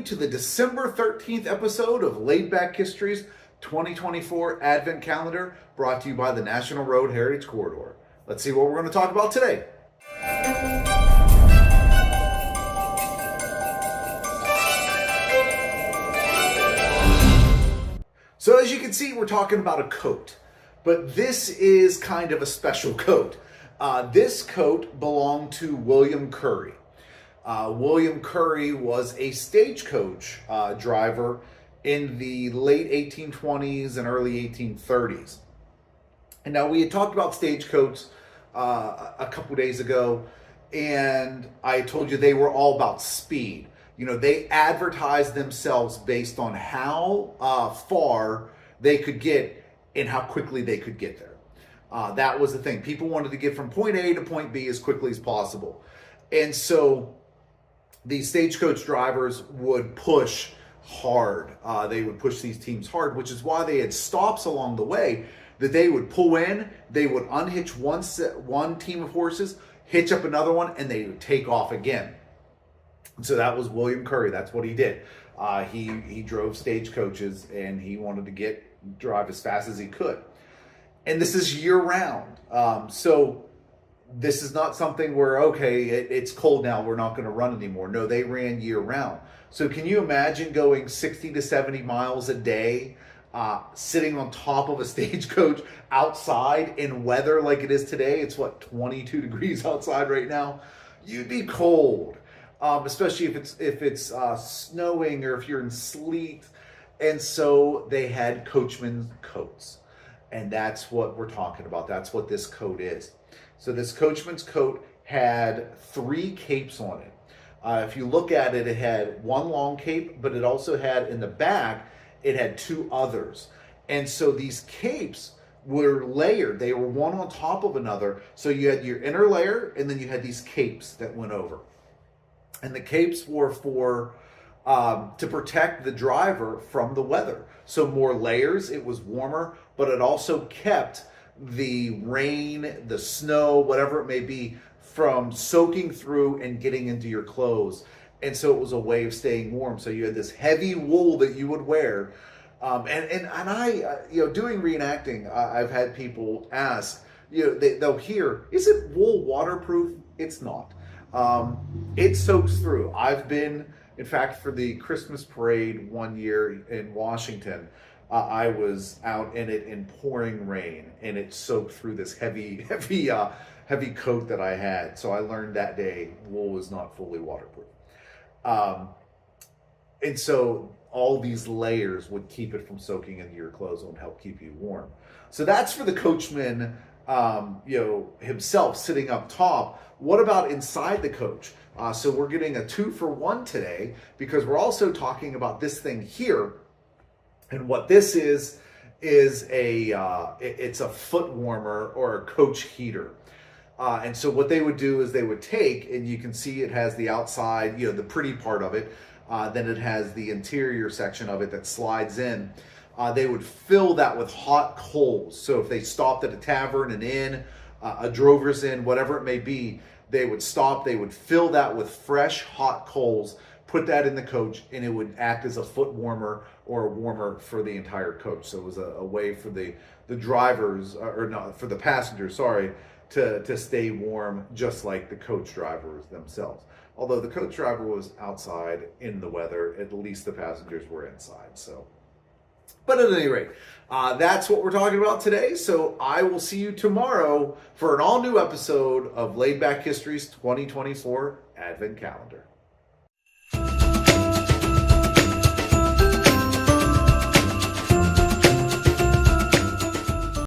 to the December 13th episode of Laid Back History's 2024 Advent Calendar, brought to you by the National Road Heritage Corridor. Let's see what we're going to talk about today. So as you can see, we're talking about a coat, but this is kind of a special coat. This coat belonged to William Curry. William Curry was a stagecoach driver in the late 1820s and early 1830s. And now we had talked about stagecoaches a couple days ago, and I told you they were all about speed. You know, they advertised themselves based on how far they could get and how quickly they could get there. That was the thing. People wanted to get from point A to point B as quickly as possible. And so these stagecoach drivers would push hard. They would push these teams hard, which is why they had stops along the way that they would pull in, they would unhitch one team of horses, hitch up another one, and they would take off again. And so that was William Curry. That's what he did. He drove stagecoaches, and he wanted to drive as fast as he could. And this is year round. So this is not something where, okay, it's cold now, we're not going to run anymore. No, they ran year round. So can you imagine going 60 to 70 miles a day, sitting on top of a stagecoach outside in weather like it is today? It's 22 degrees outside right now. You'd be cold, especially if it's snowing or if you're in sleet. And so they had coachman coats. And that's what we're talking about. That's what this coat is. So this coachman's coat had 3 capes on it. If you look at it, it had one long cape, but it also had in the back, it had 2 others. And so these capes were layered. They were one on top of another. So you had your inner layer, and then you had these capes that went over. And the capes were for to protect the driver from the weather. So more layers, it was warmer, but it also kept the rain, the snow, whatever it may be, from soaking through and getting into your clothes. And so it was a way of staying warm. So you had this heavy wool that you would wear. And I, doing reenacting, I've had people ask, they'll hear, is it wool waterproof? It's not. It soaks through. I've been, in fact, for the Christmas parade one year in Washington, I was out in it in pouring rain, and it soaked through this heavy coat that I had. So I learned that day wool is not fully waterproof. And so all these layers would keep it from soaking into your clothes and help keep you warm. So that's for the coachman, himself sitting up top. What about inside the coach? So we're getting a 2-for-1 today, because we're also talking about this thing here. And what this is it's a foot warmer or a coach heater. And so what they would do is they would take, and you can see it has the outside, the pretty part of it. Then it has the interior section of it that slides in. They would fill that with hot coals. So if they stopped at a tavern, an inn, a drover's inn, whatever it may be, they would stop, they would fill that with fresh hot coals, put that in the coach, and it would act as a foot warmer or a warmer for the entire coach. So it was a way for the drivers, or not, for the passengers, to stay warm, just like the coach drivers themselves. Although the coach driver was outside in the weather, at least the passengers were inside. But at any rate, that's what we're talking about today. So I will see you tomorrow for an all-new episode of Laid Back History's 2024 Advent Calendar.